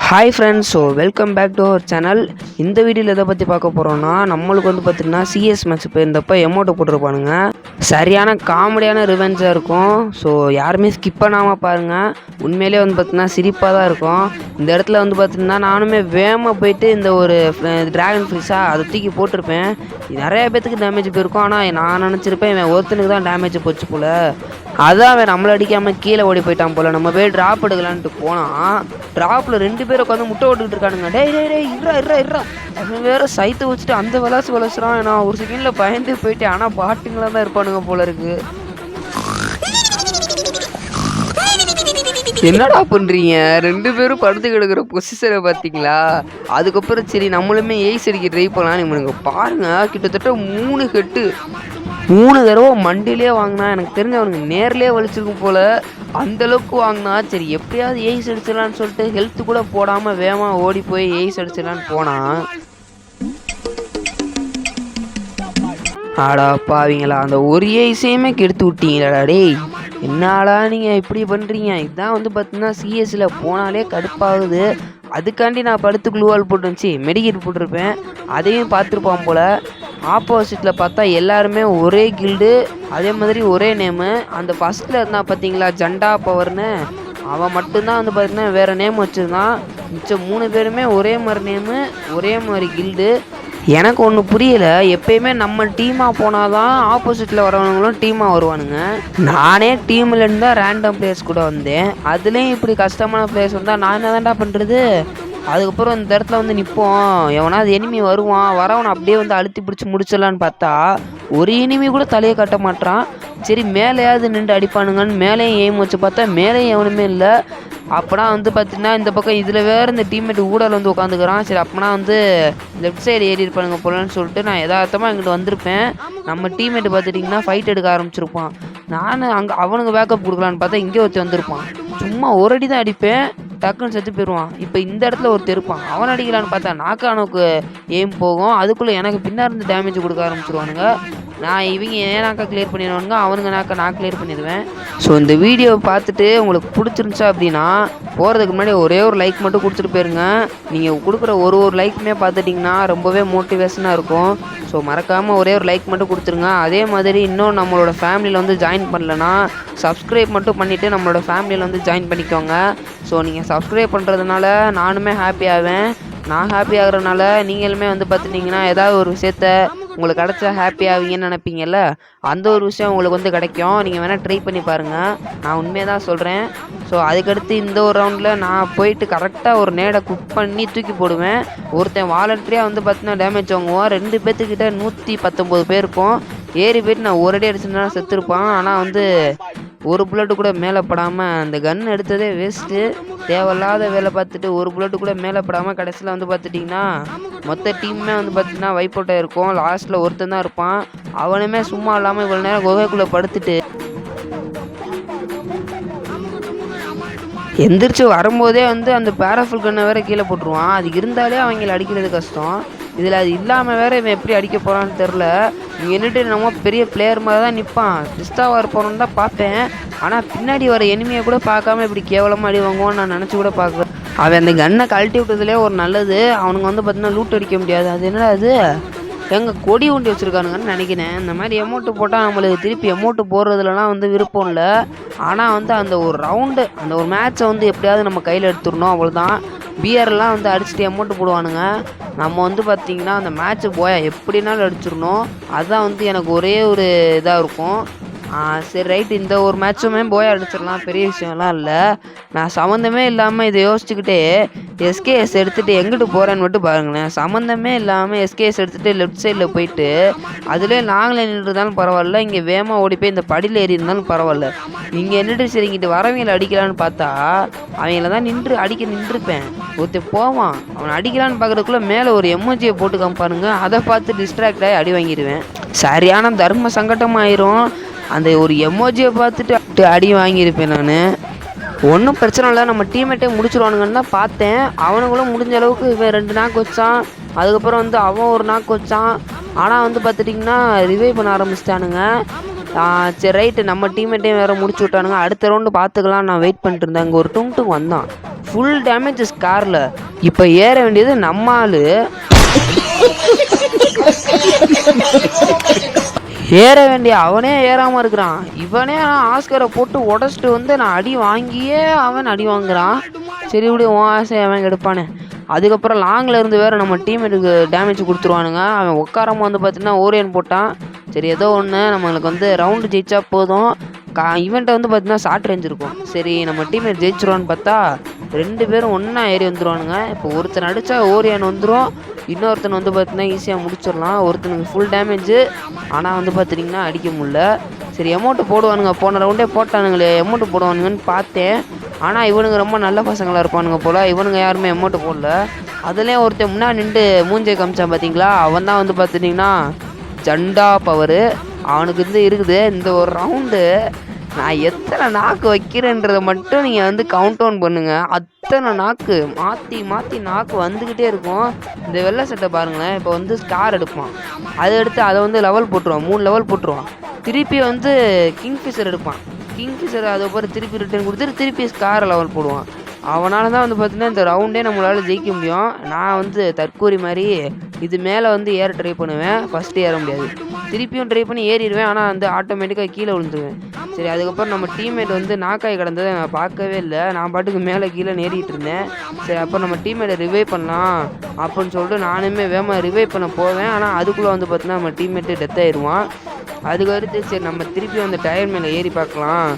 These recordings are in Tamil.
Hi friends, welcome back to our channel. இந்த வீடியோவில் எதை பற்றி பார்க்க போகிறோன்னா, நம்மளுக்கு பார்த்திங்கன்னா சிஎஸ் மேட்ச் போயிருந்தப்போ எமௌண்ட்டை போட்டிருப்பானுங்க. சரியான காமெடியான ரிவெஞ்சாக இருக்கும். ஸோ யாருமே ஸ்கிப் பண்ணாமல் பாருங்கள். உண்மையிலே பார்த்திங்கன்னா சிரிப்பாக தான் இருக்கும். இந்த இடத்துல பார்த்திங்கன்னா நானுமே வேகமாக போயிட்டு இந்த ஒரு ட்ராகன் ஃப்ரீஸாக அதை தூக்கி போட்டிருப்பேன். நிறைய பேத்துக்கு டேமேஜ் போயிருக்கும். ஆனால் நான் நினச்சிருப்பேன் இவன் ஒருத்தனுக்கு தான் டேமேஜ் போச்சு போல். அதான் அவன் நம்மளை அடிக்காமல் கீழே ஓடி போயிட்டான் போல். நம்ம போய் ட்ராப் எடுக்கலான்ட்டு போனால் ட்ராப்பில் 2 பேர் உட்காந்து முட்டை ஓட்டுக்கிட்டு இருக்கானுங்க. டேய் இறா அவன் வேறு சைத்தை வச்சுட்டு அந்த விளாசுறான். நான் ஒரு செகண்டில் பயந்து போயிட்டேன். ஆனால் பாட்டுங்களாக தான் இருப்பானுங்க போல இருக்கு. என்னடா பண்ணுறீங்க? 2 பேரும் படுத்து கிடக்கிற பொசிஷனை பார்த்தீங்களா? அதுக்கப்புறம் சரி நம்மளுமே எய்ஸ் அடிக்க ட்ரை பண்ணலாம். நீங்க பாருங்கள், கிட்டத்தட்ட 3 ஹெட்டு 3 தடவை மண்டிலே வாங்கினா. எனக்கு தெரிஞ்ச அவனுக்கு நேர்லேயே வலிச்சிருக்கும் போல். அந்தளவுக்கு வாங்கினா. சரி எப்படியாவது எய்ஸ் அடிச்சிடலான்னு சொல்லிட்டு ஹெல்த்து கூட போடாமல் வேகமாக ஓடி போய் எய்ஸ் அடிச்சிடலான்னு போனான். ஆடா பாவீங்களா, அந்த ஒரு எய்ஸையுமே கெடுத்து விட்டீங்களாடா. டேய் என்னாடா நீங்கள் இப்படி பண்ணுறீங்க? இதுதான் பார்த்தீங்கன்னா சிஎஸ்சில் போனாலே கடுப்பாகுது. அதுக்காண்டி நான் படுத்து குளுவால் போட்டுருந்துச்சு மெடிக்கெட் போட்டிருப்பேன். அதையும் பார்த்துருப்பான் போல். ஆப்போசிட்டில் பார்த்தா எல்லாருமே ஒரே கில்டு, அதே மாதிரி ஒரே நேமு. அந்த ஃபஸ்ட்டில் இருந்தால் பார்த்தீங்களா ஜண்டா பவர்னு, அவன் மட்டும்தான் பார்த்தீங்கன்னா வேறு நேம் வச்சுருந்தான். மிச்சம் 3 பேருமே ஒரே மாதிரி நேமு, ஒரே மாதிரி கில்டு. எனக்கு ஒன்று புரியலை, எப்பயுமே நம்ம டீமாக போனால் தான் ஆப்போசிட்டில் வரவங்களும் டீமாக வருவானுங்க. நானே டீம்லேருந்து தான் ரேண்டம் பிளேயர்ஸ் கூட வந்தேன். அதுலேயும் இப்படி கஷ்டமான பிளேயர்ஸ் வந்தால் நான் என்ன தான்டா பண்ணுறது? அதுக்கப்புறம் இந்த இடத்துல நிற்போம். எவனாவது எனிமி வருவான், வரவனை அப்படியே அழுத்தி பிடிச்சி முடிச்சிடலான்னு பார்த்தா ஒரு எனிமி கூட தலையை கட்ட மாட்டான். சரி மேலேயாவது நின்று அடிப்பானுங்கன்னு மேலேயும் எய்ம் வச்சு பார்த்தா மேலேயும் எவனுமே இல்லை. அப்போனா பார்த்தீங்கன்னா இந்த பக்கம் இதில் வேறு இந்த டீம்மேட் ஊடல் உட்காந்துக்கிறான். சரி அப்போனா லெஃப்ட் சைடு ஏறி இருப்பானுங்க போலன்னு சொல்லிட்டு நான் யதார்த்தமாக இங்கிட்டு வந்திருப்பேன். நம்ம டீம்மேட் பார்த்துட்டிங்கன்னா ஃபைட் எடுக்க ஆரம்பிச்சிருப்பான். நான் அங்கே அவனுக்கு பேக்கப் கொடுக்கலான்னு பார்த்தா இங்கே ஒருத்தி வந்திருப்பான். சும்மா ஒரு அடி தான் அடிப்பேன், டக்குன்னு செத்து போயிடுவான். இப்போ இந்த இடத்துல ஒருத்தர் இருப்பான், அவன் அடிக்கலான்னு பார்த்தா நாக்கானுக்கு எய்ம் போகும். அதுக்குள்ளே எனக்கு பின்னாடி டேமேஜ் கொடுக்க ஆரம்பிச்சிருவானுங்க. நான் இவங்க ஏன் நாக்கா கிளியர் பண்ணிடுவானுங்க, அவனுங்க நாக்கா நான் கிளியர் பண்ணிடுவேன். ஸோ இந்த வீடியோவை பார்த்துட்டு உங்களுக்கு பிடிச்சிருந்துச்சா அப்படின்னா போகிறதுக்கு முன்னாடி ஒரே ஒரு லைக் மட்டும் கொடுத்துட்டு போயிருங்க. நீங்கள் கொடுக்குற ஒரு லைக்குமே பார்த்துட்டிங்கன்னா ரொம்பவே மோட்டிவேஷனாக இருக்கும். ஸோ மறக்காமல் ஒரே ஒரு லைக் மட்டும் கொடுத்துருங்க. அதே மாதிரி இன்னும் நம்மளோட ஃபேமிலியில் ஜாயின் பண்ணலன்னா சப்ஸ்கிரைப் மட்டும் பண்ணிவிட்டு நம்மளோட ஃபேமிலியில் ஜாயின் பண்ணிக்கோங்க. ஸோ நீங்கள் சப்ஸ்கிரைப் பண்ணுறதுனால நானுமே ஹாப்பி ஆவேன். நான் ஹாப்பி ஆகிறதுனால நீங்களுமே பார்த்துட்டிங்கன்னா ஏதாவது ஒரு விஷயத்த உங்களுக்கு கிடச்சா ஹாப்பி ஆவீங்கன்னு நினைப்பீங்கல்ல, அந்த ஒரு விஷயம் உங்களுக்கு கிடைக்கும். நீங்கள் வேணால் ட்ரை பண்ணி பாருங்கள், நான் உண்மையாக தான் சொல்கிறேன். ஸோ அதுக்கடுத்து இந்த ஒரு ரவுண்டில் நான் போயிட்டு கரெக்டாக ஒரு நேடை குக் பண்ணி தூக்கி போடுவேன். ஒருத்தன் வாலண்டரியாக பார்த்தீங்கன்னா டேமேஜ் வாங்குவான். 2 பேர்த்துக்கிட்ட 119 பேர் இருக்கும். ஏறி போயிட்டு நான் ஒரு அடி அடிச்சுன்னா செத்துருப்பான். ஆனால் ஒரு புல்லட்டு கூட மேலே படாமல் அந்த கன் எடுத்ததே வேஸ்ட்டு. தேவையில்லாத வேலை பார்த்துட்டு ஒரு புல்லட்டு கூட மேலே படாமல் கடைசியில் பார்த்துட்டிங்கன்னா மொத்த டீமுமே பார்த்திங்கன்னா வைப் அவுட்டாக இருக்கும். லாஸ்ட்டில் ஒருத்தன் தான் இருப்பான். அவனுமே சும்மா இல்லாமல் இவ்வளோ நேரம் குகைக்குள்ளே படுத்துட்டு எந்திரிச்சு வரும்போதே அந்த பேராஃபுல் கன்னை வேறு கீழே போட்டுருவான். அது இருந்தாலே அவங்கள அடிக்கிறது கஷ்டம். இதில் அது இல்லாமல் வேறு இவன் எப்படி அடிக்க போகிறான்னு தெரில. என்னட்டு நம்ம பெரிய பிளேயர் மாதிரி தான் நிற்பான். டிஸ்டாவாக இருப்போன்னு தான் பார்ப்பேன். ஆனால் பின்னாடி வர எனிமையை கூட பார்க்காம இப்படி கேவலமாக அடி வாங்குவோன்னு நான் நினச்சி கூட பார்க்குறேன். அவன் அந்த கன்னை கழட்டி விட்டதுலேயே ஒரு நல்லது. அவனுங்க பார்த்தீங்கன்னா லூட் அடிக்க முடியாது. அது என்னடா அது எங்கள் கொடி ஊண்டி வச்சுருக்கானுங்கன்னு நினைக்கிறேன். இந்த மாதிரி எமௌண்ட்டு போட்டால் நம்மளுக்கு திருப்பி எமௌண்ட்டு போடுறதுலலாம் விருப்பம் இல்லை. ஆனால் அந்த ஒரு ரவுண்டு அந்த ஒரு மேட்ச்சை எப்படியாவது நம்ம கையில் எடுத்துடணும், அவ்வளோதான். பிஆர்லாம் அடிச்சுட்டு எமௌண்ட்டு போடுவானுங்க. நம்ம பார்த்திங்கன்னா அந்த மேட்ச்சு போயா எப்படினாலும் அடிச்சிடணும். அதுதான் எனக்கு ஒரே ஒரு இதாக இருக்கும். சரி ரைட்டு, இந்த ஒரு மேட்சுமே போய் அடிச்சிடலாம், பெரிய விஷயம்லாம் இல்லை. நான் சம்மந்தமே இல்லாமல் இதை யோசிச்சுக்கிட்டே எஸ்கேஎஸ் எடுத்துகிட்டு எங்கிட்டு போகிறேன்னு மட்டும் பாருங்களேன். சம்மந்தமே இல்லாமல் எஸ்கேஎஸ் எடுத்துகிட்டு லெஃப்ட் சைடில் போயிட்டு அதிலே லாங்கில் நின்றுருந்தாலும் பரவாயில்ல, இங்கே வேகமாக ஓடி போய் இந்த படியில் ஏறி இருந்தாலும் பரவாயில்ல. இங்கே நின்றுட்டு சரி இங்கிட்டு வரவங்களை அடிக்கலான்னு பார்த்தா அவங்கள தான் நின்றுருப்பேன். ஒருத்தர் போவான், அவனை அடிக்கலான்னு பார்க்குறதுக்குள்ளே மேலே ஒரு எமோஜியை போட்டு காமிப்பானுங்க. அதை பார்த்து டிஸ்ட்ராக்ட் ஆகி அடி வாங்கிடுவேன். சரியான தர்ம சங்கட்டமாயிரும். அந்த ஒரு எமோஜியை பார்த்துட்டு அடி வாங்கியிருப்பேன் நான். ஒன்றும் பிரச்சனை இல்லை, நம்ம டீம்மேட்டே முடிச்சிடுவானுங்கன்னு தான் பார்த்தேன். அவனுங்களும் முடிஞ்ச அளவுக்கு இவன் 2 நாக்கு வச்சான். அதுக்கப்புறம் அவன் ஒரு நாக்கு வச்சான். ஆனால் பார்த்துட்டிங்கன்னா ரிவைவ் பண்ண ஆரம்பிச்சிட்டானுங்க. சரி ரைட்டு, நம்ம டீம்மேட்டையும் வேறு முடிச்சு விட்டானுங்க. அடுத்த ரவுண்டு பார்த்துக்கலாம் நான் வெயிட் பண்ணிட்டு இருந்தேன். அங்கே ஒரு டுங் வந்தான். ஃபுல் டேமேஜ் ஸ்காரில். இப்போ ஏற வேண்டியது நம்ம ஆள். ஏற வேண்டிய அவனே ஏறாமல் இருக்கிறான். இவனே ஆஸ்கரை போட்டு உடச்சிட்டு வந்து நான் அடி வாங்கியே அவன் அடி வாங்குறான். சரி விடு, உன் ஆசை அவன் எடுப்பானே. அதுக்கப்புறம் லாங்கில் இருந்து வேறு நம்ம டீமேட்டுக்கு டேமேஜ் கொடுத்துருவானுங்க. அவன் உட்காரமாக வந்து பார்த்தீங்கன்னா ஓரியன் போட்டான். சரி ஏதோ ஒன்று நம்மளுக்கு வந்து ரவுண்டு ஜெயிச்சா போதும். இவன்ட்ட வந்து பார்த்தீங்கன்னா ஷார்ட் ரேஞ்ச் இருக்கும். சரி நம்ம டீமேட் ஜெயிச்சிருவான்னு பார்த்தா 2 பேரும் ஒன்றா ஏறி வந்துடுவானுங்க. இப்போ ஒருத்தன் அடித்தா ஓரியன் வந்துடும், இன்னொருத்தன் வந்து பார்த்தீங்கன்னா ஈஸியாக முடிச்சிடலாம். ஒருத்தனுக்கு ஃபுல் டேமேஜு, ஆனால் வந்து பார்த்துட்டிங்கன்னா அடிக்க முடியல. சரி அமௌண்ட்டு போடுவானுங்க, போன ரவுண்டே போட்டானுங்களே அமௌண்ட்டு போடுவானுங்கன்னு பார்த்தேன். ஆனால் இவனுங்க ரொம்ப நல்ல பசங்களாக இருப்பானுங்க போல். இவனுங்க யாருமே அமௌண்ட்டு போடல. அதுலேயும் ஒருத்தன் முன்னாடி நின்று மூஞ்சை காமிச்சான் பார்த்தீங்களா, அவன் தான் வந்து பார்த்துட்டிங்கன்னா ஜண்டா பவரு. அவனுக்கு இருக்குது இந்த ஒரு ரவுண்டு நான் எத்தனை நாக்கு வைக்கிறேன்றதை மட்டும் நீங்கள் வந்து கவுண்ட் டவுன் பண்ணுங்கள். அத்தனை நாக்கு மாற்றி மாற்றி நாக்கு வந்துக்கிட்டே இருக்கும். இந்த வெள்ளை சட்டை பாருங்களேன், இப்போ வந்து ஸ்கார் எடுப்பான், அதை எடுத்து அதை வந்து லெவல் போட்டுருவான், 3 லெவல் போட்டுருவான். திருப்பி வந்து கிங்ஃபிஷர் எடுப்பான், கிங்ஃபிஷர் அதுக்கப்புறம் திருப்பி ரிட்டர்ன் கொடுத்துட்டு திருப்பி ஸ்காரை லெவல் போடுவான். அவனால தான் வந்து பார்த்திங்கன்னா இந்த ரவுண்டே நம்மளால் ஜெயிக்க முடியும். நான் வந்து தற்கூரி மாதிரி இது மேலே வந்து ஏற ட்ரை பண்ணுவேன், ஃபஸ்ட்டு ஏற முடியாது, திருப்பியும் ட்ரை பண்ணி ஏறிடுவேன், ஆனால் வந்து ஆட்டோமேட்டிக்காக கீழே விழுந்துருவேன். சரி அதுக்கப்புறம் நம்ம டீம்மேட் வந்து நாக்காய் கிடந்ததை நான் பார்க்கவே இல்லை, நான் பாட்டுக்கு மேலே கீழே நேறிட்டு இருந்தேன். சரி அப்போ நம்ம டீம்மேட்டை ரிவைவ் பண்ணலாம் அப்படின்னு சொல்லிட்டு நானுமே வேகமாக ரிவைவ் பண்ண போவேன். ஆனால் அதுக்குள்ளே வந்து பார்த்தீங்கன்னா நம்ம டீம்மேட்டு டெத் ஆயிடுவான். அதுக்கு அடுத்து சரி நம்ம திருப்பி அந்த டயர் மேலே ஏறி பார்க்கலாம்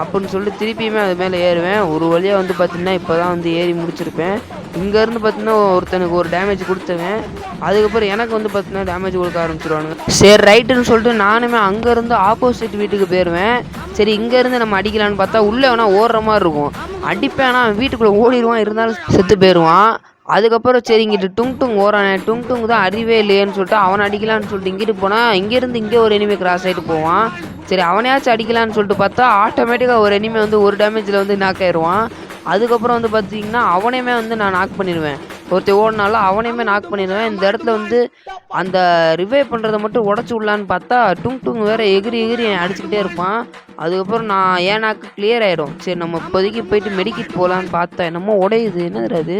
அப்படின்னு சொல்லிட்டு திருப்பியுமே அது மேலே ஏறுவேன். ஒரு வழியாக வந்து பார்த்திங்கன்னா இப்போ தான் வந்து ஏறி முடிச்சிருப்பேன். இங்கேருந்து பார்த்தீங்கன்னா ஒருத்தனுக்கு ஒரு டேமேஜ் கொடுத்துவேன். அதுக்கப்புறம் எனக்கு வந்து பார்த்தீங்கன்னா டேமேஜ் கொடுக்க ஆரம்பிச்சிருவானுங்க. சரி ரைட்டுன்னு சொல்லிட்டு நானுமே அங்கேருந்து ஆப்போசிட் வீட்டுக்கு போயிடுவேன். சரி இங்கேருந்து நம்ம அடிக்கலான்னு பார்த்தா உள்ளே வேணால் ஓடுற மாதிரி இருக்கும். அடிப்பேன், ஆனால் அவன் வீட்டுக்குள்ளே ஓடிடுவான், இருந்தாலும் செத்து போயிடுவான். அதுக்கப்புறம் சரி இங்கிட்டு டுங் ஓரானே, டுங் தான் அறிவே இல்லையேன்னு சொல்லிட்டு அவனை அடிக்கலான்னு சொல்லிட்டு இங்கிட்டு போனால் இங்கேருந்து இங்கே ஒரு எனிமே கிராஸ் ஆகிட்டு போவான். சரி அவனையாச்சும் அடிக்கலான்னு சொல்லிட்டு பார்த்தா ஆட்டோமேட்டிக்காக ஒரு எனிமே வந்து ஒரு டேமேஜில் வந்து நாக் ஆயிடுவான். அதுக்கப்புறம் வந்து பார்த்திங்கன்னா அவனையுமே வந்து நான் நாக் பண்ணிடுவேன். ஒருத்தர் ஓடினாலும் அவனையுமே நாக் பண்ணிடுவேன். இந்த இடத்துல வந்து அந்த ரிவைவ் பண்ணுறதை மட்டும் உடச்சி விடலான்னு பார்த்தா டுங் வேறு எகிரி அடிச்சுக்கிட்டே இருப்பான். அதுக்கப்புறம் நான் ஏன் நாக்கு கிளியர் ஆகிடும். சரி நம்ம இப்போதைக்கு போயிட்டு மெடிக்கிட் போகலான்னு பார்த்தா என்னமோ உடையுது, என்னது அது,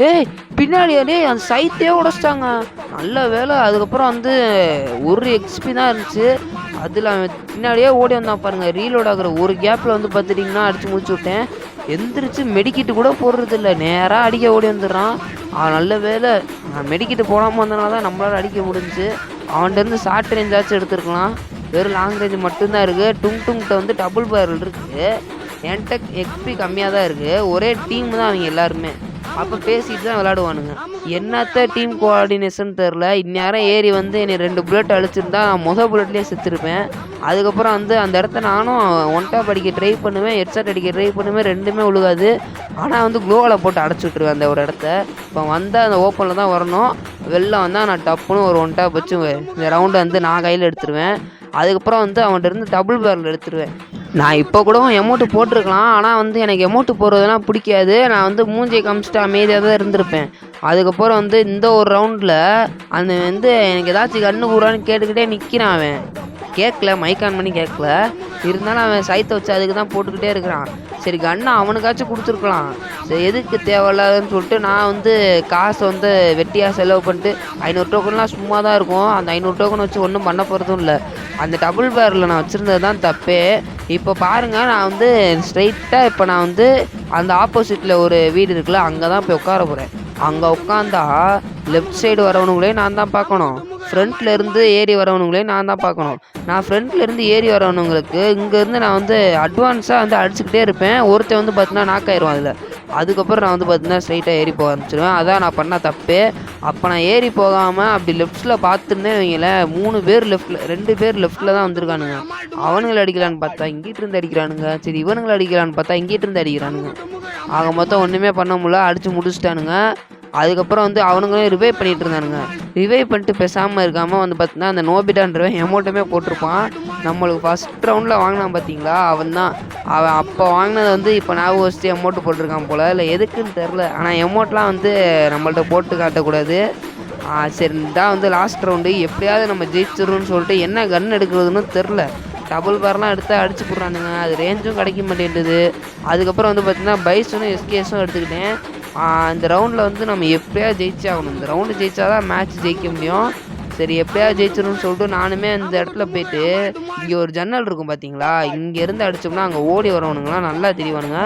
டேய் பின்னாடி அந்த சைத்தே உடச்சிட்டாங்க. நல்ல வேலை. அதுக்கப்புறம் வந்து ஒரு எக்ஸ்பி தான் இருந்துச்சு, அதில் அவன் பின்னாடியே ஓடி வந்தான் பாருங்கள். ரீலோட் ஆகிற ஒரு கேப்பில் வந்து பார்த்துட்டிங்கன்னா அடித்து முடிச்சு விட்டேன். எந்திரிச்சு மெடிக்கிட்டு கூட போடுறது இல்லை, நேராக அடிக்க ஓடி வந்துடுறான். நல்ல வேலை நான் மெடிக்கிட்டு போடாமல் வந்தனால தான் நம்மளால் அடிக்க முடிஞ்சிச்சு. அவன்கிட்டருந்து ஷார்ட் ரேஞ்சாச்சும் எடுத்துருக்கலாம், வெறும் லாங் ரேஞ்சு மட்டும்தான் இருக்குது. டுங்கிட்ட வந்து டபுள் பேரல் இருக்குது, என்கிட்ட எக்ஸ்பி கம்மியாக தான் இருக்குது. ஒரே டீம் தான் அவங்க எல்லாருமே, அப்போ பேசிட்டு தான் விளையாடுவானுங்க. என்னத்த டீம் கோஆர்டினேஷன் தெரில. இந்நேரம் ஏறி வந்து என்னை 2 புல்லட் அழிச்சிருந்தா நான் புல்லட்லேயே செத்துருப்பேன். அதுக்கப்புறம் வந்து அந்த இடத்த நானும் ஒன் டாப் அடிக்க ட்ரை பண்ணுவேன், ஹெட்ஷாட் அடிக்க ட்ரை பண்ணுவேன், ரெண்டுமே விழுகாது. ஆனால் வந்து க்ளோவில் போட்டு அடைச்சி விட்ருவேன் அந்த ஒரு இடத்த. இப்போ வந்தால் அந்த ஓப்பனில் தான் வரணும், வெளில வந்தால் நான் டப்புன்னு ஒரு ஒன் டாப் வச்சு இந்த ரவுண்டை வந்து நான் கையில் எடுத்துருவேன். அதுக்கப்புறம் வந்து அவன்கிட்ட இருந்து டபுள் பேரல் எடுத்துருவேன். நான் இப்போ கூட எமௌண்ட்டு போட்டிருக்கலாம், ஆனால் வந்து எனக்கு எமௌண்ட்டு போடுறதுலாம் பிடிக்காது. நான் வந்து மூஞ்சியை காமிச்சிட்டு அமைதியாக தான் இருந்திருப்பேன். அதுக்கப்புறம் வந்து இந்த ஒரு ரவுண்டில் அந்த வந்து எனக்கு ஏதாச்சும் கண்ணு கூறான்னு கேட்டுக்கிட்டே நிற்கிறான். அவன் கேட்கல, மைக் ஆன் பண்ணி கேட்கல, இருந்தாலும் அவன் சைத்தை வச்சு அதுக்கு தான் போட்டுக்கிட்டே இருக்கிறான். சரி கண்ணை அவனுக்காச்சும் கொடுத்துருக்கலாம், சரி எதுக்கு தேவையில்லாதுன்னு சொல்லிட்டு நான் வந்து காசை வந்து வெட்டியாக செலவு பண்ணிட்டு 500 டோக்கன்லாம் சும்மா தான் இருக்கும். அந்த 500 டோக்கன் வச்சு ஒன்றும் பண்ண போகிறதும் இல்லை. அந்த டபுள் பேரில் நான் வச்சுருந்தது தான் தப்பே. இப்போ பாருங்கள், நான் வந்து ஸ்ட்ரைட்டாக இப்போ நான் வந்து அந்த ஆப்போசிட்டில் ஒரு வீடு இருக்குல்ல, அங்கே தான் போய் உட்கார போகிறேன். அங்கே உட்காந்தா லெஃப்ட் சைடு வரவனுங்களே நான் தான் பார்க்கணும், ஃப்ரண்ட்டில் இருந்து ஏறி வரவனுங்களே நான் தான் பார்க்கணும். நான் ஃப்ரண்ட்லேருந்து ஏறி வரவனுங்களுக்கு இங்கேருந்து நான் வந்து அட்வான்ஸாக வந்து அடிச்சுக்கிட்டே இருப்பேன். ஒருத்தன் வந்து பார்த்தீங்கன்னா நாக் ஆயிடுவான் அதில். அதுக்கப்புறம் நான் வந்து பார்த்தீங்கன்னா ஸ்ட்ரைட்டாக ஏறி போக ஆரம்பிச்சிடுவேன். அதான் நான் பண்ண தப்பே. அப்போ நான் ஏறி போகாமல் அப்படி லெஃப்ட்டில் பார்த்துருந்தேன் வைங்களேன், 3 பேர் லெஃப்ட்டில், 2 பேர் லெஃப்ட்டில் தான் வந்திருக்கானுங்க. அவனுங்களை அடிக்கலான்னு பார்த்தா இங்கிட்டு இருந்து அடிக்கிறானுங்க, சரி இவனுங்களை அடிக்கலான்னு பார்த்தா இங்கிட்டு இருந்து அடிக்கிறானுங்க. ஆக மொத்தம் ஒன்றுமே பண்ண முடியல, அடித்து முடிச்சிட்டானுங்க. அதுக்கப்புறம் வந்து அவனுங்களும் ரிவைவ் பண்ணிகிட்டு இருந்தானுங்க. ரிவைவ் பண்ணிட்டு பேசாமல் இருக்காமல் வந்து பார்த்தீங்கன்னா அந்த நோபிட்டான்றவன் எமௌண்ட்டுமே போட்டிருப்பான். நம்மளுக்கு ஃபஸ்ட் ரவுண்டில் வாங்கினான் பார்த்தீங்களா, அவன் அப்போ வாங்கினது வந்து இப்போ ஞாபகம் வச்சுட்டு எமௌண்ட்டு போட்டிருக்கான் போல், இல்லை எதுக்குன்னு தெரில. ஆனால் எமௌண்ட்லாம் வந்து நம்மள்ட்ட போட்டு காட்டக்கூடாது. சரி தான் வந்து லாஸ்ட் ரவுண்டு எப்படியாவது நம்ம ஜெயிச்சிடணும்னு சொல்லிட்டு என்ன கன் எடுக்கிறதுன்னு தெரில. டபுள் பார்லாம் எடுத்து அடிச்சு போடுறானுங்க. அது ரேஞ்சும் கிடைக்க மாட்டேன்டுது. அதுக்கப்புறம் வந்து பார்த்தீங்கன்னா பைசனும் எஸ்கேஸும் எடுத்துக்கிட்டேன். இந்த ரவுண்டில் வந்து நம்ம எப்படியாவது ஜெயிச்சே ஆகணும். இந்த ரவுண்டு ஜெயிச்சா தான் மேட்ச் ஜெயிக்க முடியும். சரி எப்படியாவது ஜெயிச்சிடணும்னு சொல்லிட்டு நானுமே அந்த இடத்துல போயிட்டு இங்கே ஒரு ஜன்னல் இருக்கும் பார்த்தீங்களா, இங்கேருந்து அடித்தோம்னா அங்கே ஓடி வரவனுங்களாம் நல்லா தெரியவானுங்க.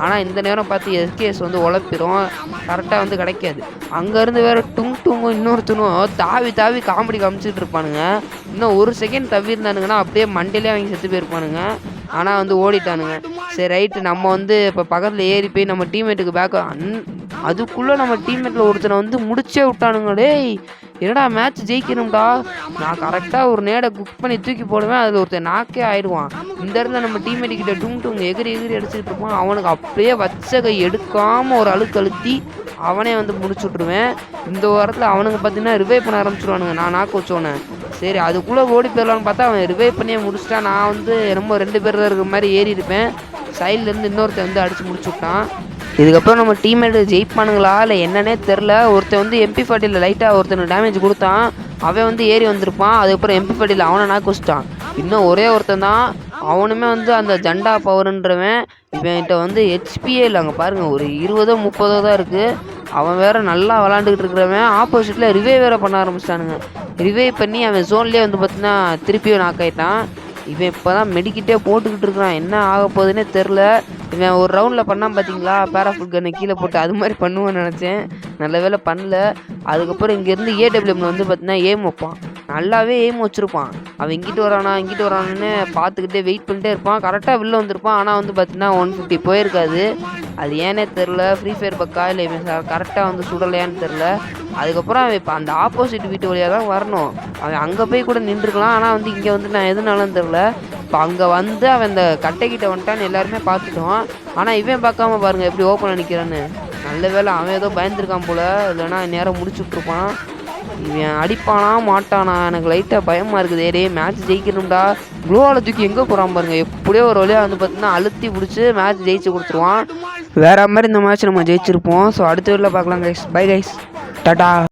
ஆனால் இந்த நேரம் பார்த்து எஸ்கேஎஸ் வந்து உழப்பிடும், கரெக்டாக வந்து கிடைக்காது. அங்கேருந்து வேறு டுங்கும் இன்னொருத்தனும் தாவி தாவி காமெடி காமிச்சிட்டு இருப்பானுங்க. இன்னும் ஒரு செகண்ட் தவி இருந்தானுங்கன்னா அப்படியே மண்டையிலே அவங்க செத்து போயிருப்பானுங்க. ஆனால் வந்து ஓடிட்டானுங்க. சரி ரைட்டு, நம்ம வந்து இப்போ பக்கத்தில் ஏறி போய் நம்ம டீம்மேட்டுக்கு அதுக்குள்ளே நம்ம டீம்மேட்டில் ஒருத்தனை வந்து முடிச்சே விட்டானுங்க. டேய் என்னடா மேட்ச் ஜெயிக்கணும்டா, நான் கரெக்டாக ஒரு நேடை குக் பண்ணி தூக்கி போடுவேன், அதில் ஒருத்தர் நாக்கே ஆயிடுவான். இந்த இடத்துல நம்ம டீம்மேட் கிட்ட டுங் எகிரி அடிச்சுக்கிட்டு இருப்பான். அவனுக்கு அப்படியே வச்ச கை எடுக்காமல் ஒரு அழுத்தி அவனே வந்து முடிச்சு விட்ருவேன். இந்த வாரத்தில் அவனுங்க பார்த்தீங்கன்னா ரிவைவ் பண்ண ஆரம்பிச்சிடுவானுங்க நான் நாக்கு வச்சோன்னே. சரி அதுக்குள்ளே ஓடி போயிடலான்னு பார்த்தா அவன் ரிவைவ் பண்ணியே முடிச்சிட்டான். நான் வந்து ரொம்ப 2 பேர் தான் இருக்கிற மாதிரி ஏறி இருப்பேன். சைட்லேருந்து இன்னொருத்தன் வந்து அடித்து முடிச்சு விட்டான். இதுக்கப்புறம் நம்ம டீம்மேட்டு ஜெயிப்பானுங்களா இல்லை என்னன்னே தெரில. ஒருத்தன் வந்து MP40 லைட்டாக ஒருத்தனுக்கு டேமேஜ் கொடுத்தான். அவன் வந்து ஏறி வந்திருப்பான். அதுக்கப்புறம் MP40 அவனை நாக்கு வச்சிட்டான். இன்னும் ஒரே ஒருத்தன் தான், அவனுமே வந்து அந்த ஜண்டா பவருன்றவன். இவன்கிட்ட வந்து ஹெச்பியே இல்லை, அங்கே பாருங்கள் ஒரு 20 30 தான் இருக்குது. அவன் வேறு நல்லா விளாண்டுக்கிட்டு இருக்கிறவன் ஆப்போசிட்டில் ரிவைவ் வேறு பண்ண ஆரம்பிச்சிட்டானுங்க. ரிவைவ் பண்ணி அவன் ஜோன்லேயே வந்து பார்த்தீங்கன்னா திருப்பியும் நாக் ஆகிட்டான். இவன் இப்போ தான் மெடிக்கிட்டே போட்டுக்கிட்டு இருக்கிறான், என்ன ஆக போகுதுன்னே தெரில. இவன் ஒரு ரவுண்டில் பண்ணான் பார்த்தீங்களா, பேராஃபுல் கன்னை கீழே போட்டு, அது மாதிரி பண்ணுவேன்னு நினச்சேன். நல்ல வேலை பண்ணல. அதுக்கப்புறம் இங்கேருந்து AWM வந்து பார்த்தீங்கன்னா எய்ம் வைப்பான், நல்லாவே எய்ம் வச்சுருப்பான். அவன் இங்கிட்டு வரானான்னு பார்த்துக்கிட்டே வெயிட் பண்ணிட்டே இருப்பான். கரெக்டாக வெளில வந்திருப்பான். ஆனால் வந்து பார்த்தீங்கன்னா 150 போயிருக்காது. அது ஏன்னே தெரில, ஃப்ரீ ஃபயர் பக்கா இல்லை இவன் கரெக்டாக வந்து சுடலையான்னு தெரில. அதுக்கப்புறம் அவன் இப்போ அந்த ஆப்போசிட் வீட்டு வழியாக தான் வரணும். அவன் அங்கே போய் கூட நின்றுருக்கலாம். ஆனால் வந்து இங்கே வந்து நான் எதுனாலும் தெரில. இப்போ அங்கே வந்து அவன் இந்த கட்டைக்கிட்ட வந்துட்டான்னு எல்லாருமே பார்த்துட்டோம். ஆனால் இவன் பார்க்காம பாருங்கள் எப்படி ஓப்பனில் நிற்கிறான்னு. நல்ல வேலை அவன் ஏதோ பயந்துருக்கான் போல், இல்லைன்னா நேரம் முடிச்சு விட்ருப்பான். இவன் அடிப்பானா மாட்டானா, எனக்கு லைட்டாக பயமாக இருக்குது. ஏடே மேட்ச் ஜெயிக்கணும்டா. க்ளோவால் தூக்கி எங்கே போகிறான் பாருங்கள். எப்படியோ ஒரு வழியாக வந்து பார்த்தீங்கன்னா அழுத்தி பிடிச்சி மேட்ச் ஜெயிச்சு கொடுத்துருவான். வேறு மாதிரி இந்த மேட்ச் நம்ம ஜெயிச்சிருப்போம். ஸோ அடுத்த வீடியோவில் பார்க்கலாம் கைஸ். Bye guys, Tata.